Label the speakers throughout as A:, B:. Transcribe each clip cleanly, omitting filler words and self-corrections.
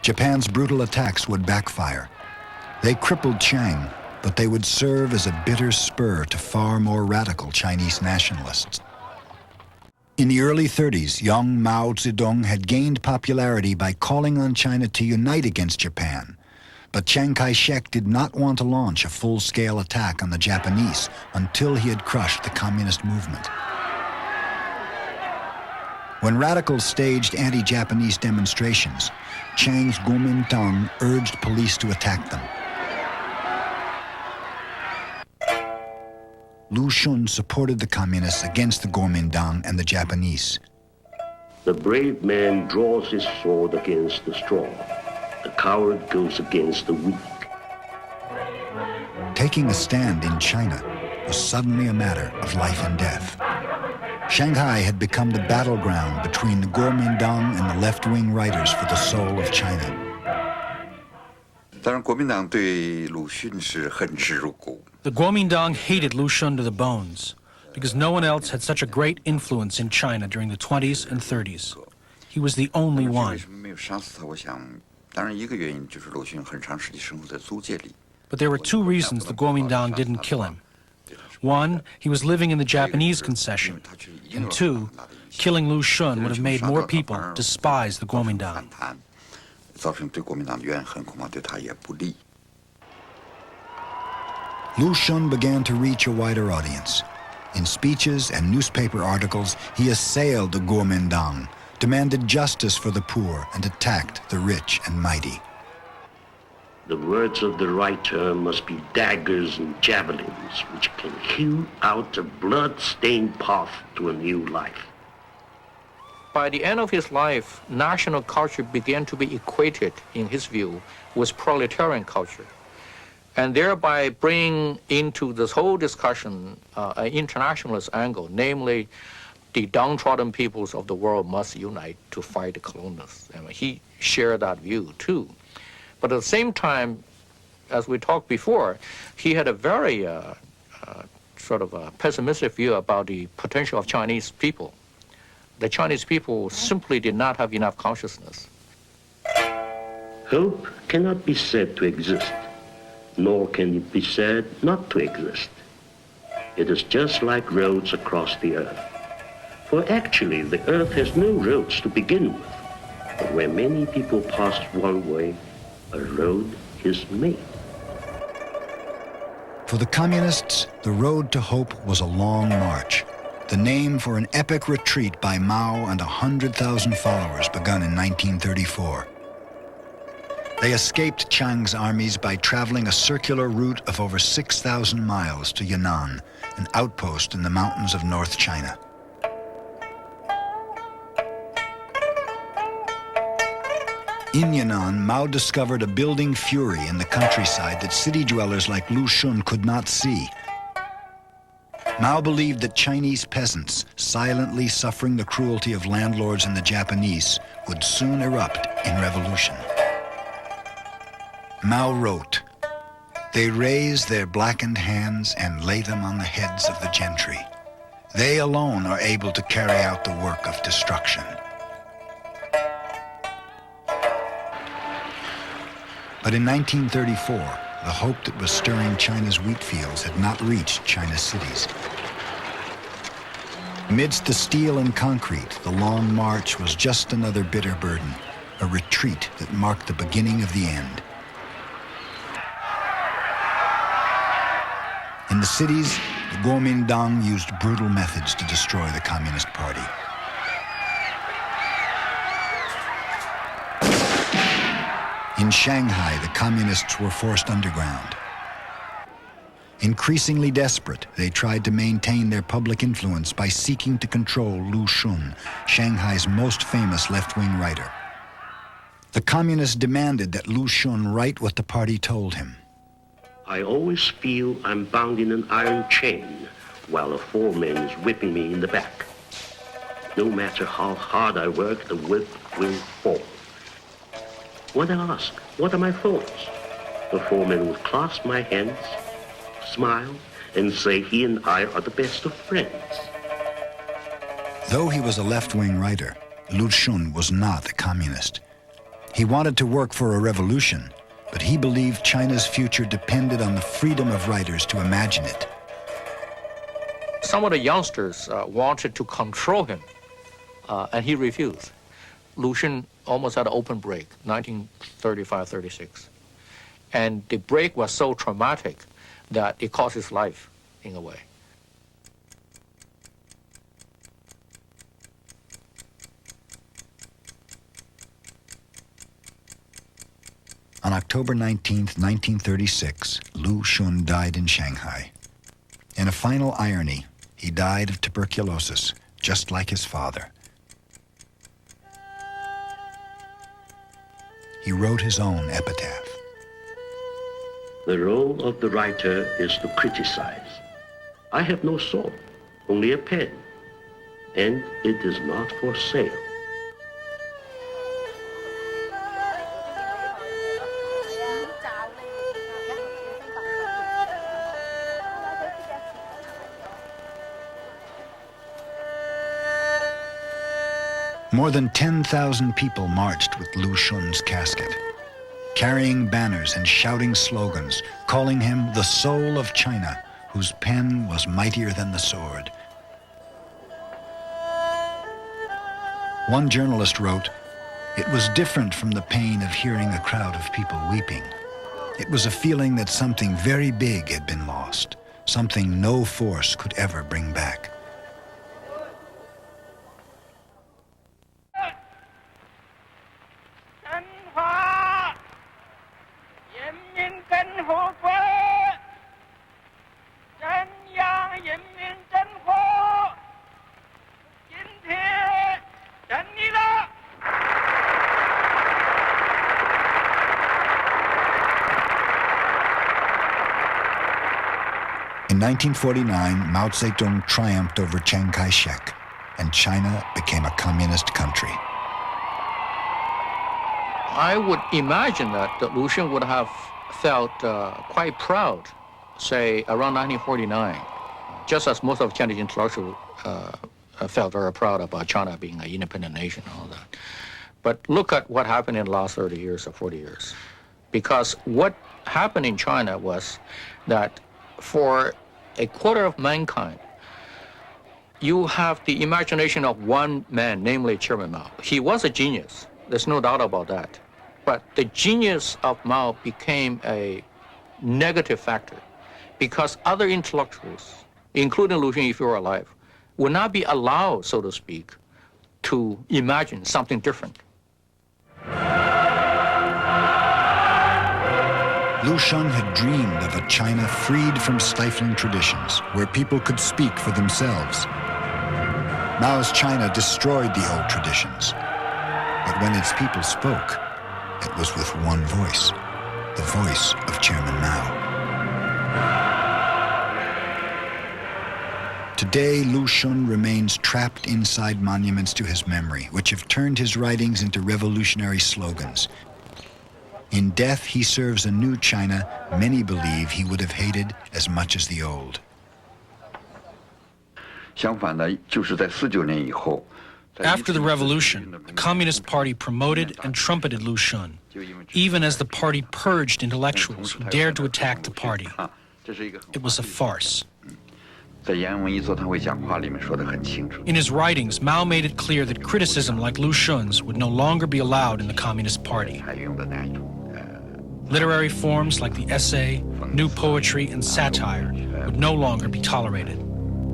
A: Japan's brutal attacks would backfire. They crippled Chiang, but they would serve as a bitter spur to far more radical Chinese nationalists. In the early 30s, young Mao Zedong had gained popularity by calling on China to unite against Japan. But Chiang Kai-shek did not want to launch a full-scale attack on the Japanese until he had crushed the communist movement. When radicals staged anti-Japanese demonstrations, Chiang's Kuomintang urged police to attack them. Lu Xun supported the communists against the Kuomintang and the Japanese.
B: The brave man draws his sword against the strong. The coward goes against the weak.
A: Taking a stand in China was suddenly a matter of life and death. Shanghai had become the battleground between the Kuomintang and the left-wing writers for the soul of China.
C: 当然，国民党对鲁迅是恨之入骨。
D: The Kuomintang hated Lu Xun to the bones because no one else had such a great influence in China during the 20s and 30s. He was the only
C: 为
D: one.
C: 什么没有杀死他？我想，当然一个原因就是鲁迅很长时间生活在租界里。
D: But there were two reasons the Kuomintang didn't kill him. One, he was living in the Japanese concession. And two, killing Lu Xun would have made more people despise the Kuomintang.
C: 造成对国民党的怨恨，恐怕对他也不利。
A: Lu Xun began to reach a wider audience. In speeches and newspaper articles, he assailed the Kuomintang, demanded justice for the poor, and attacked the rich and mighty.
B: The words of the writer must be daggers and javelins which can hew out a blood-stained path to a new life.
E: By the end of his life, national culture began to be equated, in his view, with proletarian culture, and thereby bring into this whole discussion an internationalist angle, namely, the downtrodden peoples of the world must unite to fight the colonialists. And he shared that view too. But at the same time, as we talked before, he had a very sort of a pessimistic view about the potential of Chinese people. The Chinese people simply did not have enough consciousness.
B: Hope cannot be said to exist, nor can it be said not to exist. It is just like roads across the earth. For actually, the earth has no roads to begin with. But where many people pass one way, a road is made.
A: For the communists, the road to hope was a long march, the name for an epic retreat by Mao and 100,000 followers begun in 1934. They escaped Chiang's armies by traveling a circular route of over 6,000 miles to Yan'an, an outpost in the mountains of North China. In Yan'an, Mao discovered a building fury in the countryside that city dwellers like Lu Xun could not see. Mao believed that Chinese peasants, silently suffering the cruelty of landlords and the Japanese, would soon erupt in revolution. Mao wrote, "They raise their blackened hands and lay them on the heads of the gentry. They alone are able to carry out the work of destruction." But in 1934, the hope that was stirring China's wheat fields had not reached China's cities. Amidst the steel and concrete, the long march was just another bitter burden, a retreat that marked the beginning of the end. In the cities, the Kuomintang used brutal methods to destroy the Communist Party. In Shanghai, the communists were forced underground. Increasingly desperate, they tried to maintain their public influence by seeking to control Lu Xun, Shanghai's most famous left-wing writer. The communists demanded that Lu Xun write what the party told him.
B: I always feel I'm bound in an iron chain while a foreman is whipping me in the back. No matter how hard I work, the whip will fall. When I ask, what are my faults? The foreman would clasp my hands, smile, and say he and I are the best of friends.
A: Though he was a left-wing writer, Lu Xun was not a communist. He wanted to work for a revolution, but he believed China's future depended on the freedom of writers to imagine it.
E: Some of the youngsters wanted to control him, and he refused. Lu Xun almost had an open break, 1935-36. And the break was so traumatic that it cost his life, in a way.
A: On October 19, 1936, Lu Xun died in Shanghai. In a final irony, he died of tuberculosis, just like his father. He wrote his own epitaph.
B: The role of the writer is to criticize. I have no sword, only a pen, and it is not for sale.
A: More than 10,000 people marched with Lu Xun's casket, carrying banners and shouting slogans, calling him the soul of China, whose pen was mightier than the sword. One journalist wrote, "It was different from the pain of hearing a crowd of people weeping. It was a feeling that something very big had been lost, something no force could ever bring back." In 1949, Mao Zedong triumphed over Chiang Kai-shek, and China became a communist country.
E: I would imagine that Lu Xun would have felt quite proud, say, around 1949, just as most of Chinese intellectuals felt very proud about China being an independent nation and all that. But look at what happened in the last 30 years or 40 years. Because what happened in China was that for a quarter of mankind, you have the imagination of one man, namely Chairman Mao. He was a genius. There's no doubt about that. But the genius of Mao became a negative factor because other intellectuals, including Lu Xun if he were alive, would not be allowed, so to speak, to imagine something different.
A: Lu Xun had dreamed of a China freed from stifling traditions, where people could speak for themselves. Mao's China destroyed the old traditions. But when its people spoke, it was with one voice, the voice of Chairman Mao. Today, Lu Xun remains trapped inside monuments to his memory, which have turned his writings into revolutionary slogans. In death, he serves a new China many believe he would have hated as much as the old.
D: After the revolution, the Communist Party promoted and trumpeted Lu Xun, even as the party purged intellectuals who dared to attack the party. It was a farce. In his writings, Mao made it clear that criticism like Lu Xun's would no longer be allowed in the Communist Party. Literary forms like the essay, new poetry, and satire would no longer be tolerated.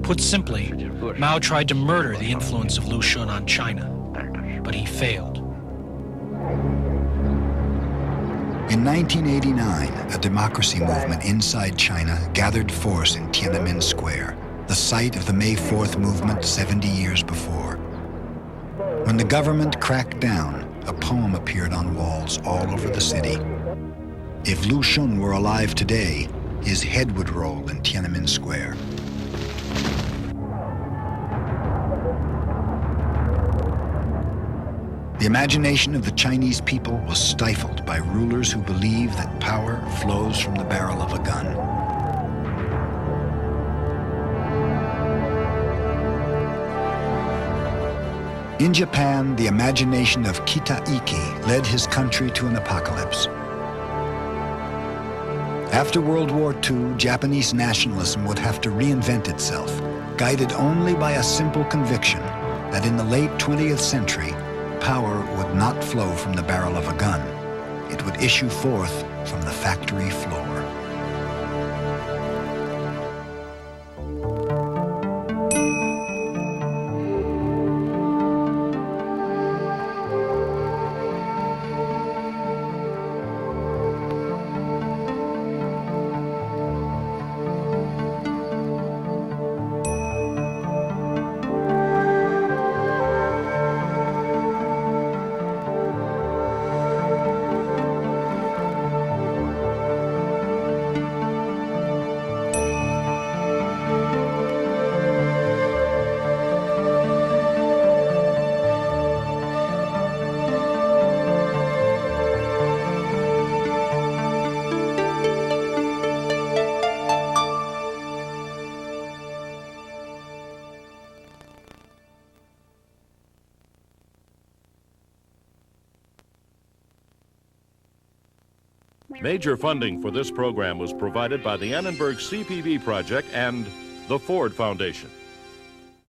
D: Put simply, Mao tried to murder the influence of Lu Xun on China, but he failed.
A: In 1989, a democracy movement inside China gathered force in Tiananmen Square, the site of the May 4th movement 70 years before. When the government cracked down, a poem appeared on walls all over the city. If Lu Xun were alive today, his head would roll in Tiananmen Square. The imagination of the Chinese people was stifled by rulers who believe that power flows from the barrel of a gun. In Japan, the imagination of Kita-iki led his country to an apocalypse. After World War II, Japanese nationalism would have to reinvent itself, guided only by a simple conviction that in the late 20th century, power would not flow from the barrel of a gun. It would issue forth from the factory floor.
F: Major funding for this program was provided by the Annenberg CPV Project and the Ford Foundation.